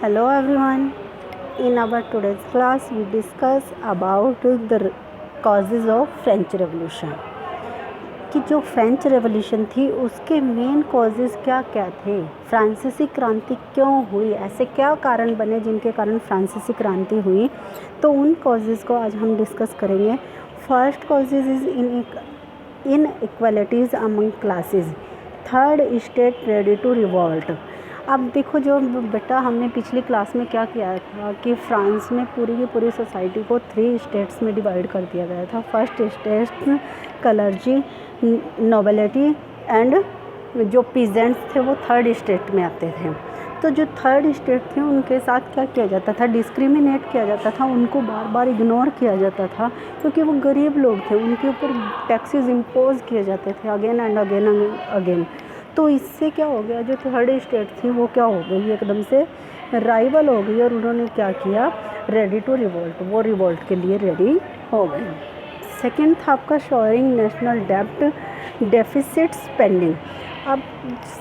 Hello everyone. In our today's class, we discuss about the causes of French Revolution. कि जो French revolution थी उसके main causes क्या क्या थे, फ्रांसीसी क्रांति क्यों हुई, ऐसे क्या कारण बने जिनके कारण फ्रांसीसी क्रांति हुई, तो उन कॉजेज़ को आज हम डिस्कस करेंगे. First causes is inequalities among classes. Third state ready to revolt. अब देखो जो बेटा हमने पिछली क्लास में क्या किया था कि फ्रांस में पूरी की पूरी सोसाइटी को 3 स्टेट्स में डिवाइड कर दिया गया था. फर्स्ट स्टेट कलर्जी, नोबिलिटी एंड जो पीजेंट्स थे वो थर्ड स्टेट में आते थे. तो जो थर्ड स्टेट थे उनके साथ क्या किया जाता था, डिस्क्रिमिनेट किया जाता था, उनको बार बार इग्नोर किया जाता था क्योंकि वो गरीब लोग थे. उनके ऊपर टैक्सेस इम्पोज किए जाते थे अगेन एंड अगेन. तो इससे क्या हो गया, जो थर्ड स्टेट थी वो क्या हो गई, एकदम से राइवल हो गई और उन्होंने क्या किया, रेडी टू रिवोल्ट, वो रिवोल्ट के लिए रेडी हो गई. सेकेंड था आपका शोरिंग नेशनल डेब्ट डेफिसिट स्पेंडिंग. अब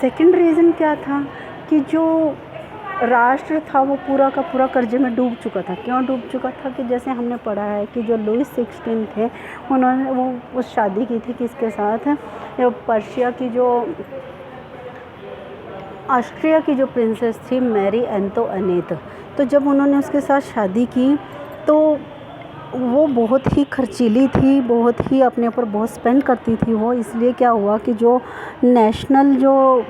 सेकेंड रीज़न क्या था कि जो राष्ट्र था वो पूरा का पूरा कर्जे में डूब चुका था. क्यों डूब चुका था कि जैसे हमने पढ़ा है कि जो लुईस 16 थे उन्होंने वो शादी की थी किसके साथ, पर्शिया की जो ऑस्ट्रिया की जो प्रिंसेस थी मैरी एंटोनेट. तो जब उन्होंने उसके साथ शादी की तो वो बहुत ही खर्चीली थी, बहुत ही अपने ऊपर बहुत स्पेंड करती थी वो. इसलिए क्या हुआ कि जो नेशनल जो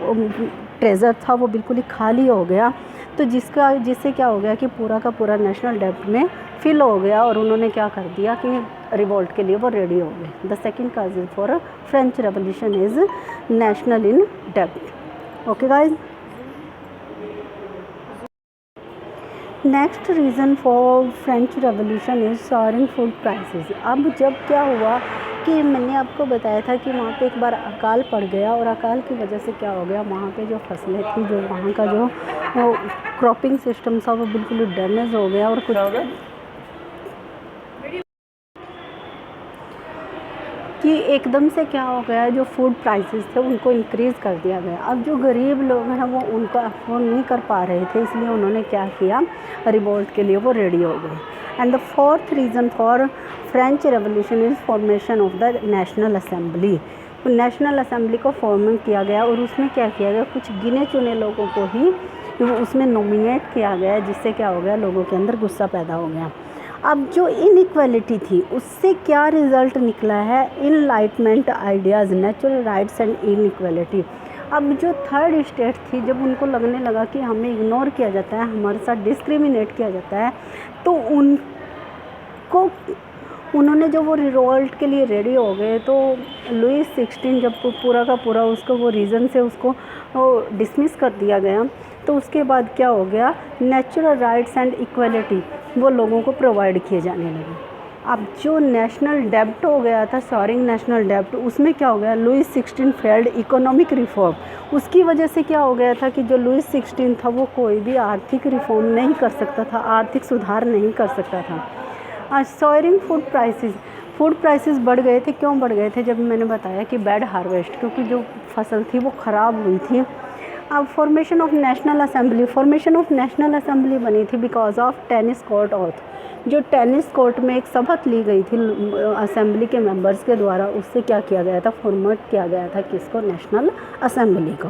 ट्रेज़र था वो बिल्कुल ही खाली हो गया. तो जिससे क्या हो गया कि पूरा का पूरा नेशनल डेब्ट में फिल हो गया और उन्होंने क्या कर दिया कि रिवोल्ट के लिए वो रेडी हो गए. The second cause for French revolution is national in डेब्ट. Okay guys. Next reason for French revolution is soaring food prices. अब जब क्या हुआ कि मैंने आपको बताया था कि वहाँ पे एक बार अकाल पड़ गया और अकाल की वजह से क्या हो गया, वहाँ पे जो फसलें थी, जो वहाँ का जो क्रॉपिंग सिस्टम था वो बिल्कुल डैमेज हो गया और कुछ कि एकदम से क्या हो गया, जो फूड प्राइसेस थे उनको इंक्रीज़ कर दिया गया. अब जो गरीब लोग हैं वो उनको अफोर्ड नहीं कर पा रहे थे, इसलिए उन्होंने क्या किया, रिवोल्ट के लिए वो रेडी हो गए. And the fourth reason for French revolution is formation of the national assembly. National assembly को फॉर्म किया गया और उसमें क्या किया गया, कुछ गिने चुने लोगों को ही उसमें नॉमिनेट किया गया, जिससे क्या हो गया, लोगों के अंदर गुस्सा पैदा हो गया. अब जो इनइक्वालिटी थी उससे क्या रिज़ल्ट निकला है, enlightenment ideas, natural rights and inequality. अब जो थर्ड स्टेट थी, जब उनको लगने लगा कि हमें इग्नोर किया जाता है, हमारे साथ डिस्क्रिमिनेट किया जाता है, तो उन्होंने जो वो रिवोल्ट के लिए रेडी हो गए. तो लुईस 16 जब पूरा का पूरा उसको वो रीज़न से उसको डिसमिस कर दिया गया, तो उसके बाद क्या हो गया, नेचुरल राइट्स एंड इक्वलिटी वो लोगों को प्रोवाइड किए जाने लगे. अब जो नेशनल डेब्ट हो गया था, सॉरिंग नेशनल डेब्ट, उसमें क्या हो गया, लुईस 16 फेल्ड इकोनॉमिक रिफॉर्म. उसकी वजह से क्या हो गया था कि जो लुईस 16 था वो कोई भी आर्थिक रिफॉर्म नहीं कर सकता था, आर्थिक सुधार नहीं कर सकता था. सॉरिंग फूड प्राइसेस बढ़ गए थे. क्यों बढ़ गए थे, जब मैंने बताया कि बैड हार्वेस्ट, क्योंकि जो फसल थी वो ख़राब हुई थी. अब फॉर्मेशन ऑफ नेशनल असेंबली बनी थी because of tennis court auth. जो टेनिस कोर्ट में एक शपथ ली गई थी असेंबली के मेंबर्स के द्वारा, उससे क्या किया गया था, फॉर्मेट किया गया था किसको, नेशनल असेंबली को.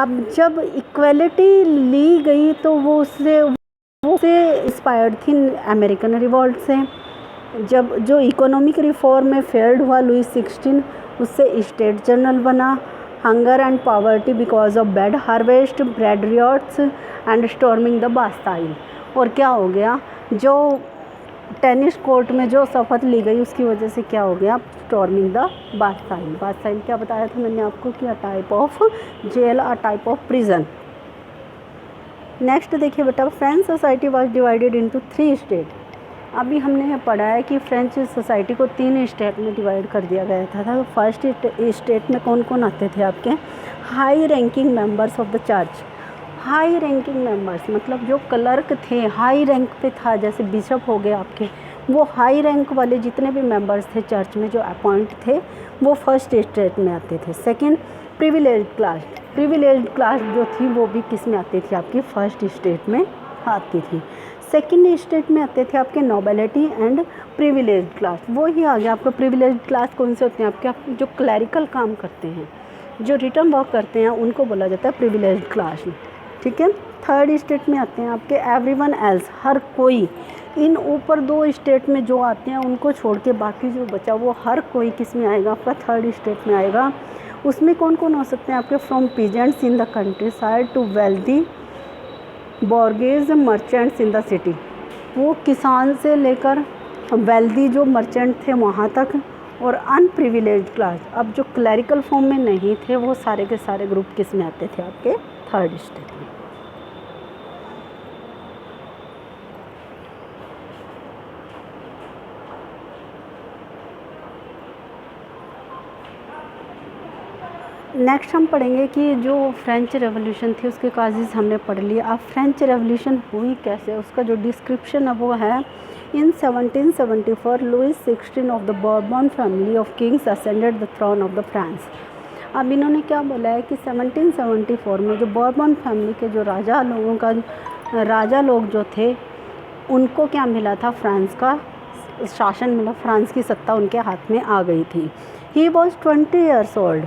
अब जब इक्वलिटी ली गई तो वो उससे इंस्पायर्ड थी अमेरिकन रिवॉल्ट से. जब जो इकोनॉमिक रिफॉर्म में फेल्ड हुआ लुईस 16, उससे स्टेट जनरल बना. Hunger and poverty because of bad harvest, bread riots and storming the Bastille. और क्या हो गया, जो टेनिस कोर्ट में जो शपथ ली गई उसकी वजह से क्या हो गया, स्टॉर्मिंग द बास्टाइल. बास्टाइल क्या बताया था मैंने आपको कि a type of jail, a type of prison. Next देखिए बेटा, French society was divided into 3 state. अभी हमने पढ़ा है कि फ्रेंच सोसाइटी को 3 स्टेट में डिवाइड कर दिया गया था. तो फर्स्ट स्टेट में कौन कौन आते थे आपके, high ranking members of the church. High ranking members मतलब जो क्लर्क थे, हाई रैंक पे था, जैसे बिशप हो गए आपके, वो हाई रैंक वाले जितने भी मेंबर्स थे चर्च में जो अपॉइंट थे वो फर्स्ट स्टेट में आते थे. Second, privilege class. Privileged class जो थी वो भी किस में आती थी, आपकी फर्स्ट स्टेट में आती थी। सेकंड स्टेट में आते थे आपके नोबिलिटी एंड प्रिविलेज्ड क्लास। वो ही आ गया आपका प्रिविलेज्ड क्लास। कौन से होते हैं आपके, आप जो क्लैरिकल काम करते हैं, जो रिटर्न वर्क करते हैं, उनको बोला जाता है प्रिविलेज्ड क्लास, ठीक है। थर्ड स्टेट में आते हैं आपके एवरीवन एल्स, हर कोई। इन ऊपर दो स्टेट में जो आते हैं उनको छोड़ के बाकी जो बचा वो हर कोई किस में आएगा, आपका थर्ड स्टेट में आएगा। उसमें कौन कौन हो सकते हैं आपके, from peasants in the countryside to wealthy bourgeois merchants in the city. वो किसान से लेकर वेल्दी जो मर्चेंट थे वहाँ तक, और अनप्रिविलेज्ड क्लास, अब जो क्लैरिकल फॉर्म में नहीं थे वो सारे के सारे ग्रुप किस में आते थे, आपके थर्ड स्टेट में। नेक्स्ट हम पढ़ेंगे कि जो फ्रेंच रेवोल्यूशन थी उसके काजेज़ हमने पढ़ लिए। अब फ्रेंच रेवोल्यूशन हुई कैसे, उसका जो डिस्क्रिप्शन है वो है, in 1774 Louis 16 of the Bourbon family of kings ascended the throne of the France. अब इन्होंने क्या बोला है कि 1774 में जो बॉर्बन फैमिली के जो राजा लोग जो थे उनको क्या मिला था, फ्रांस का शासन मिला, फ्रांस की सत्ता उनके हाथ में आ गई थी। He was 20 years old.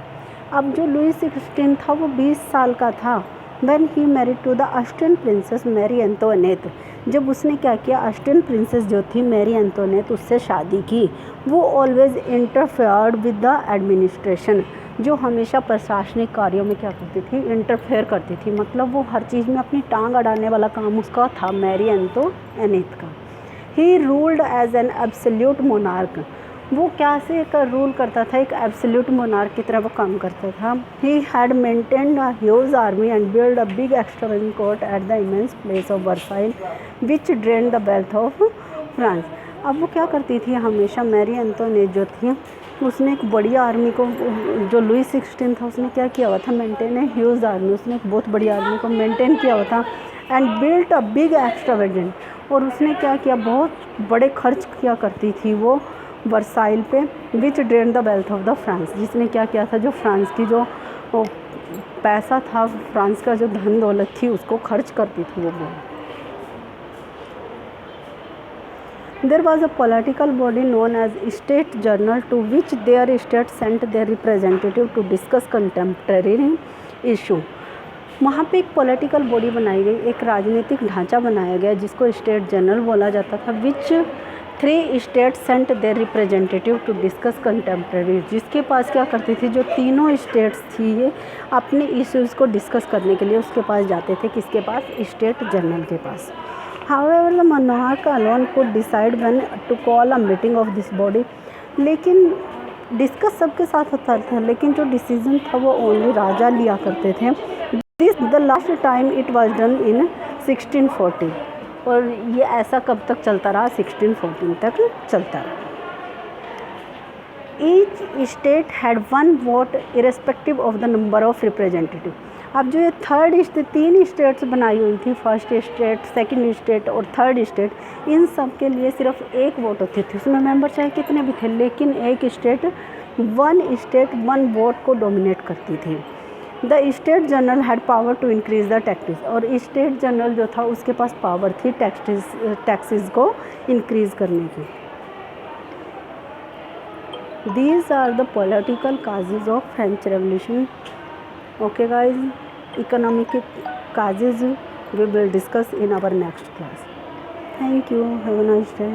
अब जो लुइस 16 था वो 20 साल का था। When he married to the Austrian princess Marie Antoinette, जब उसने क्या किया, ऑस्ट्रियन प्रिंसेस जो थी मैरी एंटोनेट उससे शादी की। वो always interfered with the administration, जो हमेशा प्रशासनिक कार्यों में क्या करती थी, इंटरफेयर करती थी। मतलब वो हर चीज़ में अपनी टांग अड़ाने वाला काम उसका था, मैरी एंटोनेट का। He ruled as an absolute monarch, वो क्या से कर रूल करता था, एक एब्सोल्यूट मोनार्क की तरह वो काम करता था। He had maintained a huge army and build a big extravagant court at the immense place of Versailles which drain the wealth of France. अब वो क्या करती थी, हमेशा मैरी एंटोनेट जो थी उसने एक बड़ी आर्मी को, जो लुइस 16 था उसने क्या किया हुआ था, मेंटेन है ह्यूज आर्मी, उसने एक बहुत बड़ी आर्मी को मेंटेन किया हुआ था। And built a big extravagant, और उसने क्या किया, बहुत बड़े खर्च किया करती थी वो वर्साइल पे, which drain the wealth of the France, जिसने क्या किया था, जो फ्रांस की जो पैसा था, फ्रांस का जो धन दौलत थी उसको खर्च करती थी वो। There was a political body known as state general to which their state sent their representative to discuss contemporary issue. वहाँ पे एक पॉलिटिकल बॉडी बनाई गई, एक राजनीतिक ढांचा बनाया गया जिसको स्टेट जनरल बोला जाता था। Which 3 state sent their representative to discuss contemporary, जिसके पास क्या करती थी, जो तीनों स्टेट्स थी ये अपने इश्यूज़ को डिस्कस करने के लिए उसके पास जाते थे, किसके पास, स्टेट जनरल के पास। However the monarch alone could decide when to call a meeting of this body, लेकिन डिस्कस सबके साथ होता था, लेकिन जो डिसीजन था वो ओनली राजा लिया करते थे। This the last time it was done in 1640, और ये ऐसा कब तक चलता रहा, 1614 तक चलता रहा। Each state had 1 vote irrespective of the number of representative. अब जो ये तीन स्टेट्स बनाई हुई थी, फर्स्ट स्टेट, सेकंड स्टेट और थर्ड स्टेट, इन सब के लिए सिर्फ एक वोट होती थी। उसमें मेंबर चाहे कितने भी थे, लेकिन एक स्टेट 1 वोट को डोमिनेट करती थी। The state general had power to increase the taxes, और स्टेट जनरल जो था उसके पास पावर थी टैक्सेस को इंक्रीज करने की। These are the political causes of French Revolution. Okay guys, economic causes we will discuss in our next class. Thank you. Have a nice day.